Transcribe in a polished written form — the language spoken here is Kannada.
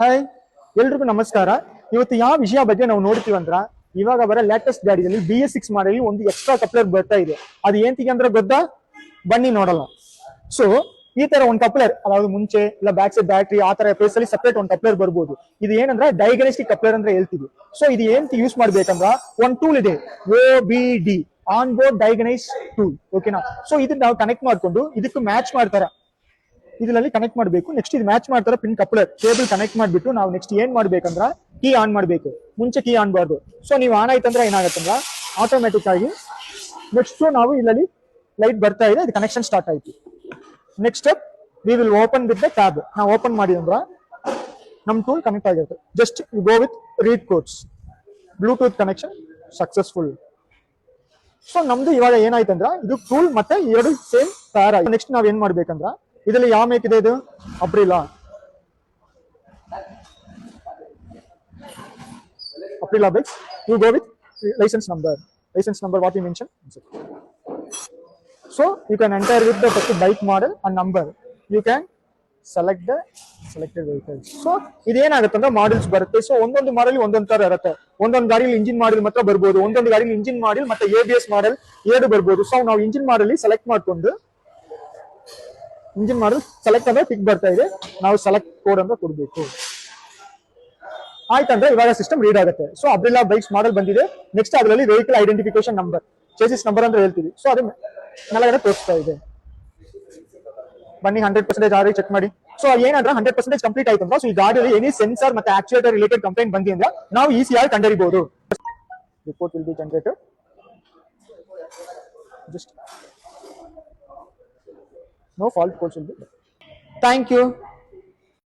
ಹಾಯ್, ಎಲ್ರಿಗೂ ನಮಸ್ಕಾರ. ಇವತ್ತು ಯಾವ ವಿಷಯ ಬಗ್ಗೆ ನಾವು ನೋಡ್ತೀವಿ ಅಂದ್ರ, ಇವಾಗ ಬರೋ ಲೇಟೆಸ್ಟ್ ಗಾಡಿಯಲ್ಲಿ BS6 ಮಾಡಲಿ ಒಂದು ಎಕ್ಸ್ಟ್ರಾ ಕಪ್ಲರ್ ಬರ್ತಾ ಇದೆ. ಅದು ಏಂತಿಗೆ ಅಂದ್ರೆ ಗೊತ್ತಾ? ಬನ್ನಿ ನೋಡಲ್ಲ. ಸೊ ಈ ತರ ಒಂದು ಕಪ್ಲರ್, ಅದಾவது ಮುಂಚೆ ಇಲ್ಲ ಬ್ಯಾಕ್ ಸೈಡ್ ಬ್ಯಾಟ್ರಿ ಆ ತರ ಪ್ಲೇಸ್ ಅಲ್ಲಿ ಸಪರೇಟ್ ಒಂದು ಕಪ್ಲರ್ ಬರ್ಬೋದು. ಇದು ಏನಂದ್ರೆ ಡಯಾಗ್ನೋಸ್ಟಿಕ್ ಕಪ್ಲರ್ ಅಂತ ಹೇಳ್ತೀವಿ. ಸೊ ಇದು ಏನ್ ಯೂಸ್ ಮಾಡ್ಬೇಕಂದ್ರ ಒಂದು ಟೂಲ್ ಇದೆ, OBD on board diagnose tool. ಓಕೆನಾ? ಸೊ ಇದನ್ನ ನಾವು ಕನೆಕ್ಟ್ ಮಾಡ್ಕೊಂಡು ಇದಕ್ಕೆ ಮ್ಯಾಚ್ ಮಾಡ್ತಾರ, ಇದರಲ್ಲಿ ಕನೆಕ್ಟ್ ಮಾಡಬೇಕು. ನೆಕ್ಸ್ಟ್ ಇದು ಮ್ಯಾಚ್ ಮಾಡ್ತಾರೆ ಪಿನ್ ಕಪ್ಲರ್ ಕೇಬಲ್ ಕನೆಕ್ಟ್ ಮಾಡ್ಬಿಟ್ಟು ನಾವು ನೆಕ್ಸ್ಟ್ ಏನ್ ಮಾಡ್ಬೇಕಂದ್ರ ಕೀ ಆನ್ ಮಾಡ್ಬೇಕು. ಮುಂಚೆ ಕೀ ಆನ್ಬಾರ್ದು. ಸೊ ನೀವು ಆನ್ ಆಯ್ತಂದ್ರೆ ಏನಾಗತ್ತಂದ್ರ ಆಟೋಮೆಟಿಕ್ ಆಗಿ ನೆಕ್ಸ್ಟ್ ನಾವು ಇಲ್ಲಿ ಲೈಟ್ ಬರ್ತಾ ಇದೆ, ಇದು ಕನೆಕ್ಷನ್ ಸ್ಟಾರ್ಟ್ ಆಯ್ತು. Next step we will open with the tab. ನಾವು ಓಪನ್ ಮಾಡಿದಂದ್ರ ನಮ್ ಟೂಲ್ ಕನೆಕ್ಟ್ ಆಗಿರುತ್ತೆ. Just you go with read codes. Bluetooth connection successful. So ನಮ್ದು ಇವಾಗ ಏನಾಯ್ತಂದ್ರ ಇದು ಟೂಲ್ ಮತ್ತೆ ಎರಡು ಸೇಮ್ ಪೇರ್ ಆಯ್ತು. ನೆಕ್ಸ್ಟ್ ನಾವ್ ಏನ್ ಮಾಡ್ಬೇಕಂದ್ರ ಇದರಲ್ಲಿ ಯಾವ ಮೇಕ್ ಇದೆ? ಇದು Aprilia bikes. You go with license number what you mention. So you can enter with the first bike model and number. You can select the selected vehicles. So ಇದೇನಾಗುತ್ತಂದ್ರೆ ಮಾಡೆಲ್ಸ್ ಬರುತ್ತೆ. ಸೊ ಒಂದೊಂದು ಮಾಡೆಲ್ ಒಂದೊಂದು ತರ ಇರುತ್ತೆ. ಒಂದೊಂದು ಗಾಡಿಲಿ ಇಂಜಿನ್ ಮಾಡೆಲ್ ಮಾತ್ರ ಬರ್ಬೋದು, ಒಂದೊಂದು ಗಾಡಿಲಿ ಇಂಜಿನ್ ಮಾಡೆಲ್ ಮತ್ತೆ ABS ಮಾಡೆಲ್ ಎರಡು ಬರ್ಬೋದು. ಸೊ ನಾವು ಇಂಜಿನ್ ಮಾಡೆಲ್ ಸೆಲೆಕ್ಟ್ ಮಾಡ್ಕೊಂಡು ಇಂಜಿನ್ ಮಾಡಲ್ ಸೆಲೆಕ್ಟ್ ಅಂದ್ರೆ ಟಿಕ್ ಬರ್ತಾ ಇದೆ, ನಾವು ಸೆಲೆಕ್ಟ್ ಕೋಡ್ ಅಂತ ಕೊಡ್ಬೇಕು. ಆಯ್ತಂದ್ರೆ ಇವಾಗ ಸಿಸ್ಟಮ್ ರೀಡ್ ಆಗುತ್ತೆ. ಸೊ ಅಬ್ರಿಲಾ ಬೈಕ್ಸ್ ಮಾಡೆಲ್ ಬಂದಿದೆ. ನೆಕ್ಸ್ಟ್ ಅದರಲ್ಲಿ ವೆಹಿಕಲ್ ಐಡೆಂಟಿಫಿಕೇಶನ್ ನಂಬರ್, ಚೇಸಿಸ್ ನಂಬರ್ ಅಂತ ಹೇಳ್ತೀವಿ. ಸೊ ಅದು ಮೇಲ್ಗಡೆ ತೋರಿಸ್ತಾ ಇದೆ. ಬನ್ನಿ 100% ಆಗಿ ಚೆಕ್ ಮಾಡಿ. ಸೊ ಏನಂದ್ರೆ 100% ಕಂಪ್ಲೀಟ್ ಆಯ್ತು ಅಂದ್ರೆ, ಸೊ ಈ ಗಾಡಿಯಲ್ಲಿ ಎನಿ ಸೆನ್ಸರ್ ಮತ್ತೆ ಆಕ್ಚುಯೇಟರ್ ರಿಲೇಟೆಡ್ ಕಂಪ್ಲೇಂಟ್ ಬಂದಿ ಅಂದ್ರೆ ನಾವು ಈಸಿಯಾಗಿ ಕಂಡುಹಿಡಿಬಹುದು. Report will be generated. Just no fault codes will be. Thank you.